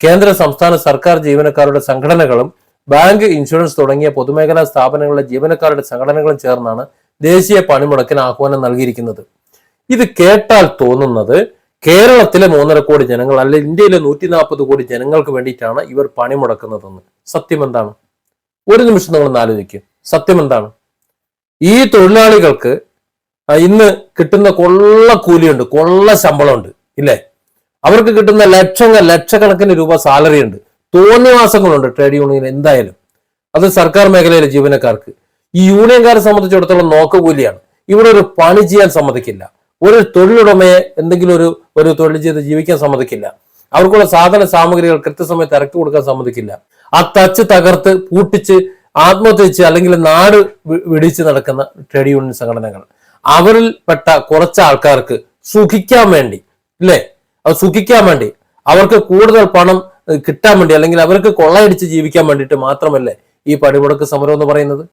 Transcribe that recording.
കേന്ദ്ര സംസ്ഥാന സർക്കാർ ജീവനക്കാരുടെ സംഘടനകളും ബാങ്ക്, ഇൻഷുറൻസ് തുടങ്ങിയ പൊതുമേഖലാ സ്ഥാപനങ്ങളിലെ ജീവനക്കാരുടെ സംഘടനകളും ചേർന്നാണ് ദേശീയ പണിമുടക്കിന് ആഹ്വാനം നൽകിയിരിക്കുന്നത്. ഇത് കേട്ടാൽ തോന്നുന്നത് കേരളത്തിലെ 3.5 കോടി ജനങ്ങൾ അല്ലെങ്കിൽ ഇന്ത്യയിലെ 140 കോടി ജനങ്ങൾക്ക് വേണ്ടിയിട്ടാണ് ഇവർ പണിമുടക്കുന്നതെന്ന്. സത്യം എന്താണ്? ഒരു നിമിഷം നിങ്ങളൊന്ന് ആലോചിക്കും. സത്യം എന്താണ്? ഈ തൊഴിലാളികൾക്ക് ഇന്ന് കിട്ടുന്ന കൊള്ള കൂലിയുണ്ട്, കൊള്ള ശമ്പളമുണ്ട്, ഇല്ലേ? അവർക്ക് കിട്ടുന്ന ലക്ഷക്കണക്കിന് രൂപ സാലറി ഉണ്ട്, തോന്നിവാസങ്ങളുണ്ട് ട്രേഡ് യൂണിയൻ. എന്തായാലും അത് സർക്കാർ മേഖലയിലെ ജീവനക്കാർക്ക്. ഈ യൂണിയൻകാരെ സംബന്ധിച്ചിടത്തോളം നോക്കുകൂലിയാണ്. ഇവിടെ ഒരു പണി ചെയ്യാൻ സമ്മതിക്കില്ല. ഒരു തൊഴിലുടമയെ എന്തെങ്കിലും ഒരു തൊഴിൽ ചെയ്ത് ജീവിക്കാൻ സമ്മതിക്കില്ല. അവർക്കുള്ള സാധന സാമഗ്രികൾ കൃത്യസമയത്ത് ഇറക്കി കൊടുക്കാൻ സമ്മതിക്കില്ല. ആ തച്ച് തകർത്ത് പൂട്ടിച്ച് ആത്മഹത്യ അല്ലെങ്കിൽ നാട് വെടിച്ച് നടക്കുന്ന ട്രേഡ് യൂണിയൻ സംഘടനകൾ, അവരിൽ പെട്ട കുറച്ച് ആൾക്കാർക്ക് സുഖിക്കാൻ വേണ്ടി, ഇല്ലേ, അത് സുഖിക്കാൻ വേണ്ടി, അവർക്ക് കൂടുതൽ പണം കിട്ടാൻ വേണ്ടി, അല്ലെങ്കിൽ അവർക്ക് കൊള്ളയടിച്ച് ജീവിക്കാൻ വേണ്ടിയിട്ട് മാത്രമല്ലേ ഈ പണിമുടക്ക് സമരം എന്ന് പറയുന്നത്.